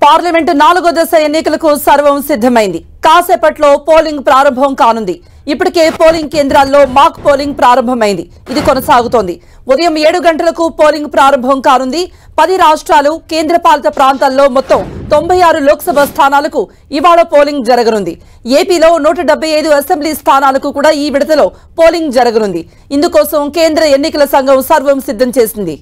Parliament 4వ దశ ఎన్నికలకు సర్వం సిద్ధమైంది. కాసేపట్లో పోలింగ్ ప్రారంభం కానుంది. ఇప్పటికే పోలింగ్ కేంద్రాల్లో మాక్ పోలింగ్ ప్రారంభమైంది. ఇది కొనసాగుతోంది. ఉదయం 7 గంటలకు పోలింగ్ ప్రారంభం కానుంది. 10 రాష్ట్రాలు కేంద్రపాలిత ప్రాంతాల్లో మొత్తం 96 లోక్సభ స్థానాలకు ఇవాళ పోలింగ్ జరగనుంది. ఏపీలో 175 అసెంబ్లీ స్థానాలకు కూడా ఈ విడతలో పోలింగ్ జరగనుంది. ఇందుకోసం కేంద్ర ఎన్నికల సంఘం సర్వం సిద్ధం చేసింది.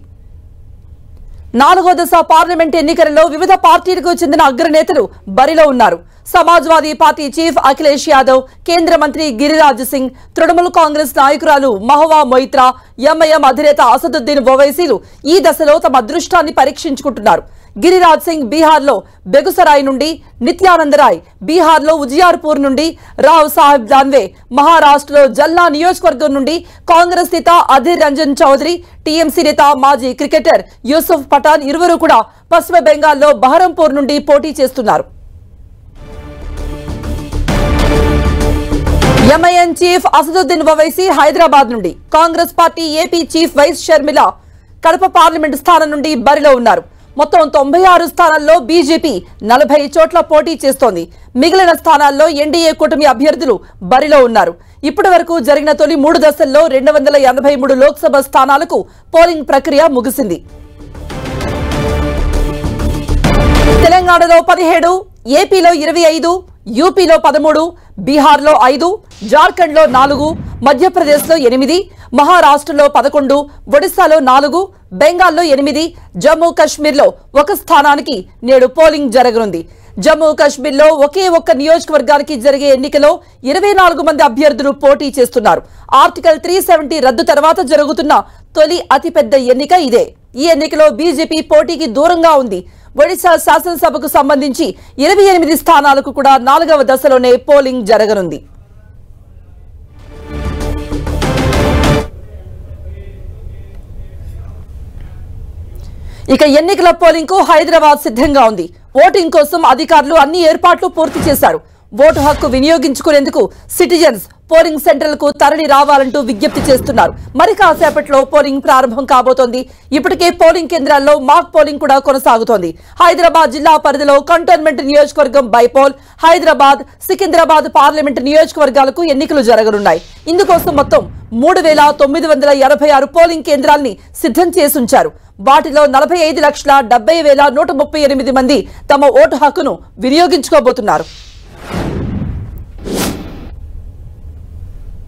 4వ దశ పార్లమెంట్ ఎన్నికలలో వివిధ పార్టీలకు చెందిన అగ్రనేతలు బరిలో ఉన్నారు. సమాజ్వాదీ పార్టీ చీఫ్ అఖిలేష్ యాదవ్, కేంద్ర మంత్రి గిరిరాజ్ సింగ్, తృణమూల్ కాంగ్రెస్ నాయకురాలు మహువా మొయిత్రా, ఎంఐఎం అధినేత అసదుద్దీన్ ఓవైసీలు ఈ దశలో తమ అదృష్టాన్ని పరీక్షించుకుంటున్నారు. గిరిరాజ్ సింగ్ బీహార్లో బెగుసరాయ్ నుండి, నిత్యానంద రాయ్ బీహార్లో ఉజియార్పూర్ నుండి, రావ్ సాహెబ్ దాన్వే మహారాష్ట్రలో జల్నా నియోజకవర్గం నుండి, కాంగ్రెస్ నేత అధీర్ రంజన్ చౌదరి, టీఎంసీ నేత మాజీ క్రికెటర్ యూసుఫ్ పఠాన్ ఇరువురు కూడా పశ్చిమ బెంగాల్లో బహరంపూర్ నుండి పోటీ చేస్తున్నారు. ఎంఐఎం చీఫ్ అసదుద్దీన్ ఓవైసీ హైదరాబాద్ నుండి, Congress party AP chief YS Sharmila Kadapa parliament స్థానం నుండి బరిలో ఉన్నారు. మొత్తం 96 స్థానాల్లో బీజేపీ 40 చోట్ల పోటీ చేస్తోంది. మిగిలిన స్థానాల్లో ఎన్డీఏ కూటమి అభ్యర్థులు బరిలో ఉన్నారు. ఇప్పటి వరకు జరిగిన తొలి 3 దశల్లో 283 లోక్సభ స్థానాలకు పోలింగ్ ప్రక్రియ ముగిసింది. తెలంగాణలో 17, ఏపీలో 25, యూపీలో 13, బీహార్లో 5, జార్ఖండ్లో 4, మధ్యప్రదేశ్లో 8, మహారాష్ట్రలో 11, ఒడిశాలో 4, బెంగాల్లో 8, జమ్మూ కశ్మీర్లో 1 స్థానానికి నేడు పోలింగ్ జరగనుంది. జమ్మూ కశ్మీర్లో ఒకే ఒక్క నియోజకవర్గానికి జరిగే ఎన్నికలో 24 మంది అభ్యర్థులు పోటీ చేస్తున్నారు. ఆర్టికల్ 370 రద్దు తర్వాత జరుగుతున్న తొలి అతిపెద్ద ఎన్నిక ఇదే. ఈ ఎన్నికలో బీజేపీ పోటీకి దూరంగా ఉంది. ఒడిశా శాసనసభకు సంబంధించి 28 స్థానాలకు కూడా 4వ దశలోనే పోలింగ్ జరగనుంది. ఇక ఎన్నికల పోలింగ్ కు హైదరాబాద్ సిద్ధంగా ఉంది. ఓటింగ్ కోసం అధికారులు అన్ని ఏర్పాట్లు పూర్తి చేశారు. ఓటు హక్కు వినియోగించుకునేందుకు సిటిజన్స్ పోలింగ్ సెంటర్లకు తరలి రావాలంటూ విజ్ఞప్తి చేస్తున్నారు. మరి కాసేపట్లో పోలింగ్ ప్రారంభం కాబోతోంది. ఇప్పటికే పోలింగ్ కేంద్రాల్లో మాక్ పోలింగ్ కూడా కొనసాగుతోంది. హైదరాబాద్ జిల్లా పరిధిలో కంటోన్మెంట్ నియోజకవర్గం బైపోల్, హైదరాబాద్, సికింద్రాబాద్ పార్లమెంట్ నియోజకవర్గాలకు ఎన్నికలు జరగనున్నాయి. ఇందుకోసం మొత్తం 3,986 పోలింగ్ కేంద్రాల్ని సిద్ధం చేసుంచారు. వాటిలో 45,70,138 మంది తమ ఓటు హక్కును వినియోగించుకోబోతున్నారు.